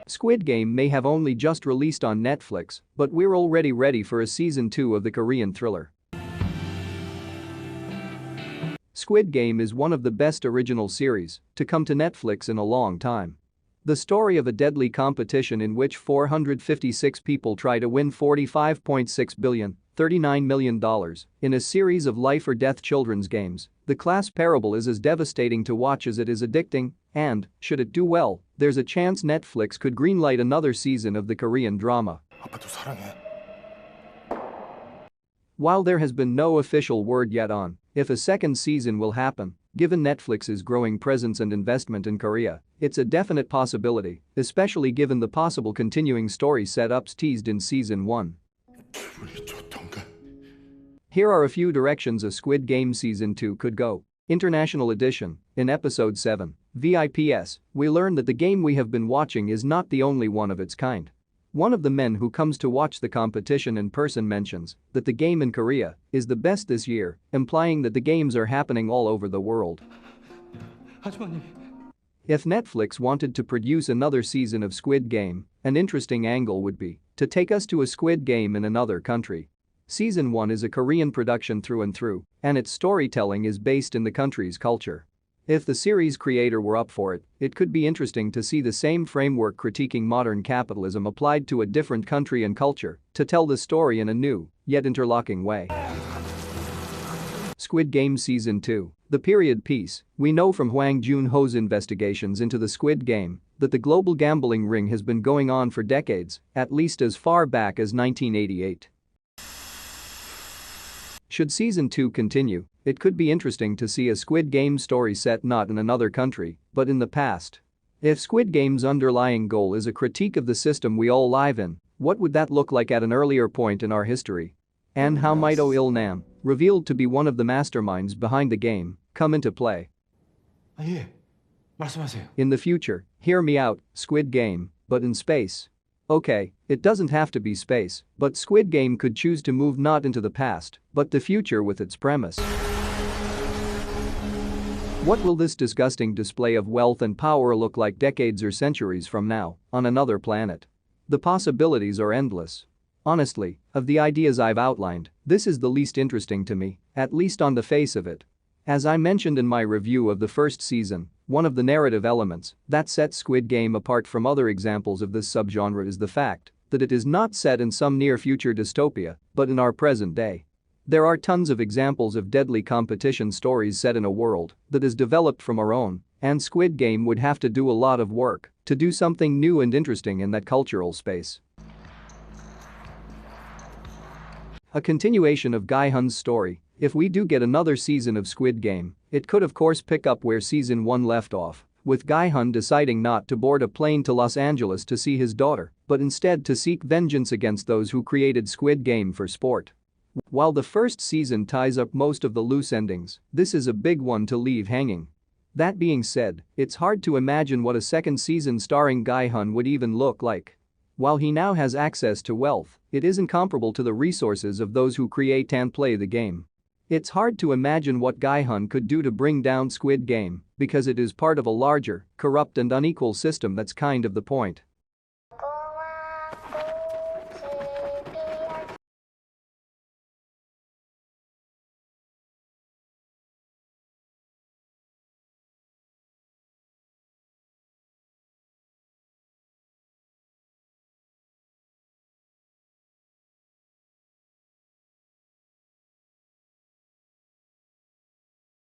Squid Game may have only just released on Netflix, but we're already ready for a season 2 of the Korean thriller. Squid Game is one of the best original series to come to Netflix in a long time. The story of a deadly competition in which 456 people try to win $45.6 billion, $39 million, in a series of life-or-death children's games, the class parable is as devastating to watch as it is addicting, and, should it do well, there's a chance Netflix could greenlight another season of the Korean drama. While there has been no official word yet on if a second season will happen, given Netflix's growing presence and investment in Korea, it's a definite possibility, especially given the possible continuing story setups teased in season 1. Here are a few directions a Squid Game season 2 could go. International edition. In episode 7, VIPS, we learn that the game we have been watching is not the only one of its kind. One of the men who comes to watch the competition in person mentions that the game in Korea is the best this year, implying that the games are happening all over the world. If Netflix wanted to produce another season of Squid Game, an interesting angle would be to take us to a Squid Game in another country. Season 1 is a Korean production through and through, and its storytelling is based in the country's culture. If the series creator were up for it, it could be interesting to see the same framework critiquing modern capitalism applied to a different country and culture to tell the story in a new, yet interlocking way. Squid Game Season 2. The period piece. We know from Hwang Joon-ho's investigations into the Squid Game that the global gambling ring has been going on for decades, at least as far back as 1988. Should Season 2 continue, it could be interesting to see a Squid Game story set not in another country, but in the past. If Squid Game's underlying goal is a critique of the system we all live in, what would that look like at an earlier point in our history? And how might Oh Il-nam, revealed to be one of the masterminds behind the game, come into play? In the future, hear me out, Squid Game, but in space. Okay, it doesn't have to be space, but Squid Game could choose to move not into the past, but the future with its premise. What will this disgusting display of wealth and power look like decades or centuries from now, on another planet? The possibilities are endless. Honestly, of the ideas I've outlined, this is the least interesting to me, at least on the face of it. As I mentioned in my review of the first season, one of the narrative elements that sets Squid Game apart from other examples of this subgenre is the fact that it is not set in some near-future dystopia, but in our present day. There are tons of examples of deadly competition stories set in a world that is developed from our own, and Squid Game would have to do a lot of work to do something new and interesting in that cultural space. A continuation of Gi-hun's story. If we do get another season of Squid Game, it could of course pick up where season 1 left off, with Gi-hun deciding not to board a plane to Los Angeles to see his daughter, but instead to seek vengeance against those who created Squid Game for sport. While the first season ties up most of the loose endings, this is a big one to leave hanging. That being said, it's hard to imagine what a second season starring Gi-hun would even look like. While he now has access to wealth, it isn't comparable to the resources of those who create and play the game. It's hard to imagine what Gi-hun could do to bring down Squid Game because it is part of a larger, corrupt and unequal system. That's kind of the point.